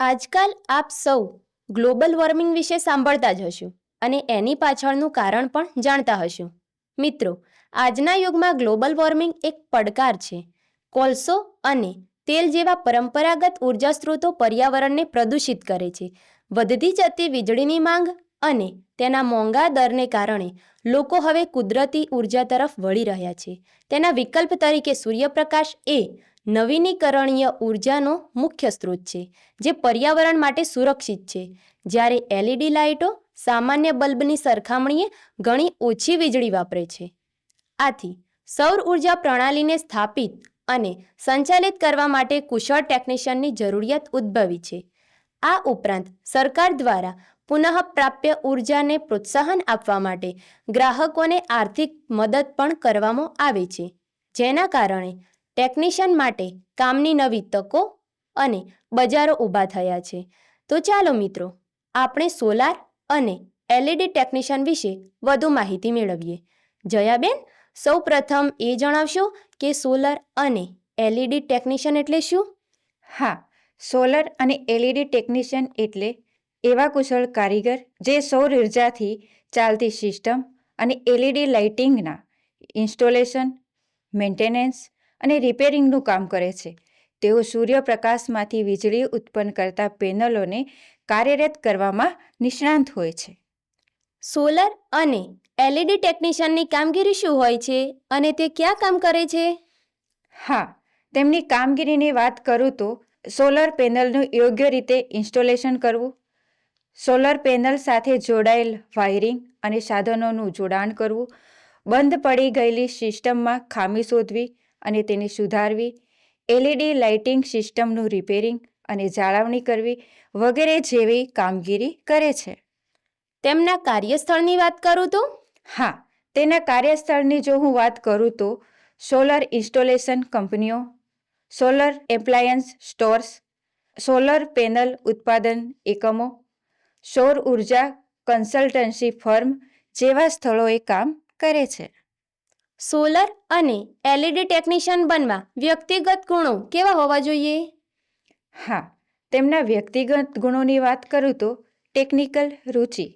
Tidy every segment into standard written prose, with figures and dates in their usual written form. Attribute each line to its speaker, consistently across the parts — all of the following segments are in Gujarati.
Speaker 1: આજકાલ આપ સૌ ગ્લોબલ વોર્મિંગ વિશે સાંભળતા જ હશો અને એની પાછળનું કારણ પણ જાણતા હશો. મિત્રો, આજના યુગમાં ગ્લોબલ વોર્મિંગ એક પડકાર છે. કોલસો અને તેલ જેવા પરંપરાગત ઉર્જા સ્ત્રોતો પર્યાવરણને પ્રદૂષિત કરે છે. વધતી જતી વીજળીની માંગ અને તેના મોંઘા દરને કારણે લોકો હવે કુદરતી ઉર્જા તરફ વળી રહ્યા છે. તેના વિકલ્પ તરીકે સૂર્યપ્રકાશ એ નવીનીકરણીય ઉર્જાનો મુખ્ય સ્ત્રોત છે, જે પર્યાવરણ માટે સુરક્ષિત છે. જ્યારે એલઈડી લાઇટો સામાન્ય બલ્બની સરખામણીએ ઘણી ઓછી વીજળી વાપરે છે. આથી સૌર ઉર્જા પ્રણાલીને સ્થાપિત અને સંચાલિત કરવા માટે કુશળ ટેકનિશિયનની જરૂરિયાત ઉદ્ભવી છે. આ ઉપરાંત સરકાર દ્વારા પુનઃપ્રાપ્ય ઉર્જાને પ્રોત્સાહન આપવા માટે ગ્રાહકોને આર્થિક મદદ પણ કરવામાં આવે છે, જેના કારણે ટેકનિશિયન માટે કામની નવી તકો અને બજારો ઊભા થયા છે. તો ચાલો મિત્રો, આપણે સોલાર અને એલઈડી ટેકનિશિયન વિશે વધુ માહિતી મેળવીએ. જયાબેન, સૌ પ્રથમ એ જણાવશો કે સોલર અને એલઈડી ટેકનિશિયન એટલે શું?
Speaker 2: હા, સોલર અને એલઈડી ટેકનિશિયન એટલે એવા કુશળ કારીગર જે સૌર ઉર્જાથી ચાલતી સિસ્ટમ અને એલઈડી લાઇટિંગના ઇન્સ્ટોલેશન, મેન્ટેનન્સ અને રિપેરિંગનું કામ કરે છે. તેઓ સૂર્યપ્રકાશમાંથી વીજળી ઉત્પન્ન કરતા પેનલોને કાર્યરત કરવામાં નિષ્ણાંત હોય છે.
Speaker 1: સોલર અને એલઈડી ટેકનિશિયનની કામગીરી શું હોય છે અને તે ક્યાં કામ કરે છે?
Speaker 2: હા, તેમની કામગીરીની વાત કરું તો સોલર પેનલનું યોગ્ય રીતે ઇન્સ્ટોલેશન કરવું, સોલર પેનલ સાથે જોડાયેલ વાયરિંગ અને સાધનોનું જોડાણ કરવું, બંધ પડી ગયેલી સિસ્ટમમાં ખામી શોધવી અને તેને સુધારવી, એલઈડી લાઇટિંગ સિસ્ટમનું રિપેરિંગ અને જાળવણી કરવી વગેરે જેવી કામગીરી કરે છે.
Speaker 1: તેમના કાર્યસ્થળની વાત કરું તો?
Speaker 2: હા, તેના કાર્યસ્થળની જો હું વાત કરું તો સોલર ઇન્સ્ટોલેશન કંપનીઓ, solar appliance stores, solar panel ઉત્પાદન એકમો, સૌર ઉર્જા કન્સલ્ટન્સી ફર્મ જેવા સ્થળોએ કામ કરે છે.
Speaker 1: સોલર અને એલઈડી ટેકનિશિયન બનવા વ્યક્તિગત ગુણો કેવા હોવા જોઈએ?
Speaker 2: હા, તેમના વ્યક્તિગત ગુણોની વાત કરું તો ટેકનિકલ રુચિ,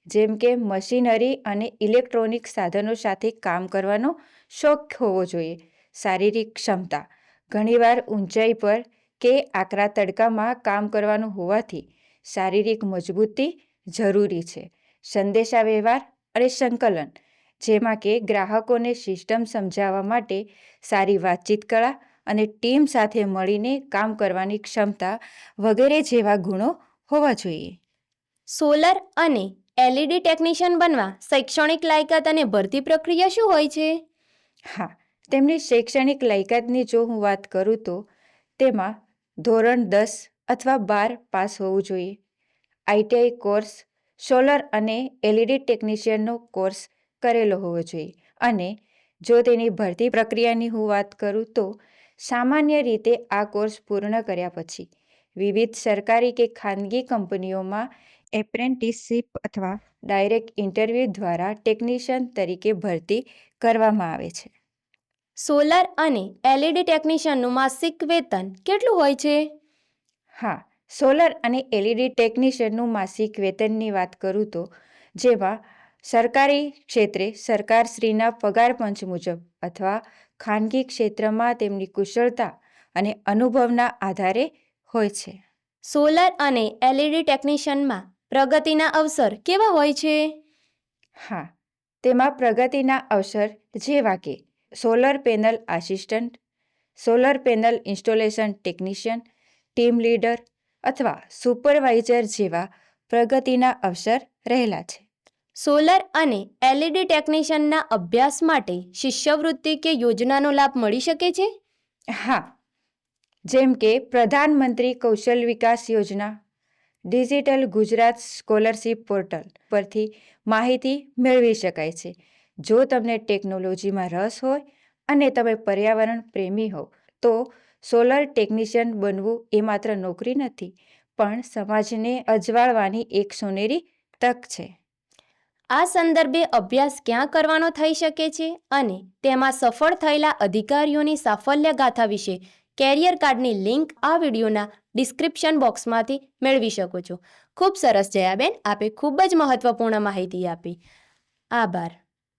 Speaker 2: જેમ કે મશીનરી અને ઇલેક્ટ્રોનિક સાધનો સાથે કામ કરવાનો શોખ હોવો જોઈએ. શારીરિક ક્ષમતા, ઘણીવાર ઊંચાઈ પર કે આકરા તડકામાં કામ કરવાનું હોવાથી શારીરિક મજબૂતી જરૂરી છે. સંદેશાવ્યવહાર અને સંકલન, જેમાં કે ગ્રાહકોને સિસ્ટમ સમજાવવા માટે સારી વાતચીત કળા અને ટીમ સાથે મળીને કામ કરવાની ક્ષમતા વગેરે જેવા ગુણો હોવા જોઈએ.
Speaker 1: સોલર અને એલઈડી ટેકનિશિયન બનવા શૈક્ષણિક લાયકાત અને ભરતી પ્રક્રિયા શું હોય છે?
Speaker 2: હા, તેમની શૈક્ષણિક લાયકાતની જો હું વાત કરું તો તેમાં ધોરણ 10 અથવા 12 પાસ હોવું જોઈએ. આઈટીઆઈ કોર્સ, સોલર અને એલઈડી ટેકનિશિયનનો કોર્સ કરેલો હોવો જોઈએ. અને જો તેની ભરતી પ્રક્રિયાની હું વાત કરું તો સામાન્ય રીતે આ કોર્સ પૂર્ણ કર્યા પછી વિવિધ સરકારી કે ખાનગી કંપનીઓમાં એપ્રેન્ટિસશીપ અથવા ડાયરેક્ટ ઇન્ટરવ્યૂ દ્વારા ટેકનિશિયન તરીકે ભરતી કરવામાં આવે છે.
Speaker 1: સોલર અને એલઈડી ટેકનિશિયનનું માસિક વેતન કેટલું હોય છે?
Speaker 2: હા, સોલર અને એલઈડી ટેકનિશિયનનું માસિક વેતનની વાત કરું તો જેમાં સરકારી ક્ષેત્રે સરકારશ્રીના પગાર પંચ મુજબ અથવા ખાનગી ક્ષેત્રમાં તેમની કુશળતા અને અનુભવના આધારે હોય છે.
Speaker 1: સોલર અને એલઈડી ટેકનિશિયનમાં પ્રગતિના અવસર કેવા હોય છે?
Speaker 2: હા, તેમાં પ્રગતિના અવસર જેવા કે solar panel assistant, solar panel installation technician, team leader અથવા સુપરવાઇઝર જેવા પ્રગતિના અવસર રહેલા છે.
Speaker 1: સોલર અને એલઈડી ટેકનિશિયનના અભ્યાસ માટે શિષ્યવૃત્તિ કે યોજનાનો લાભ મળી શકે છે?
Speaker 2: હા, જેમ કે પ્રધાનમંત્રી કૌશલ વિકાસ યોજના, ડિજિટલ ગુજરાત સ્કોલરશિપ પોર્ટલ પરથી માહિતી મેળવી શકાય છે. જો તમને ટેકનોલોજીમાં રસ હોય અને તમે પર્યાવરણ પ્રેમી હો તો સોલર ટેકનિશિયન બનવું એ માત્ર નોકરી નથી, પણ સમાજને અજવાળવાની એક સોનેરી તક છે.
Speaker 1: આ સંદર્ભે અભ્યાસ ક્યાં કરવાનો થઈ શકે છે અને તેમાં સફળ થયેલા અધિકારીઓની સાફલ્ય ગાથા વિશે કેરિયર કાર્ડની લિંક આ વિડીયોના ડિસ્ક્રિપ્શન બોક્સમાંથી મેળવી શકો છો. ખૂબ સરસ જયાબેન, આપે ખૂબ જ મહત્વપૂર્ણ માહિતી આપી. આભાર.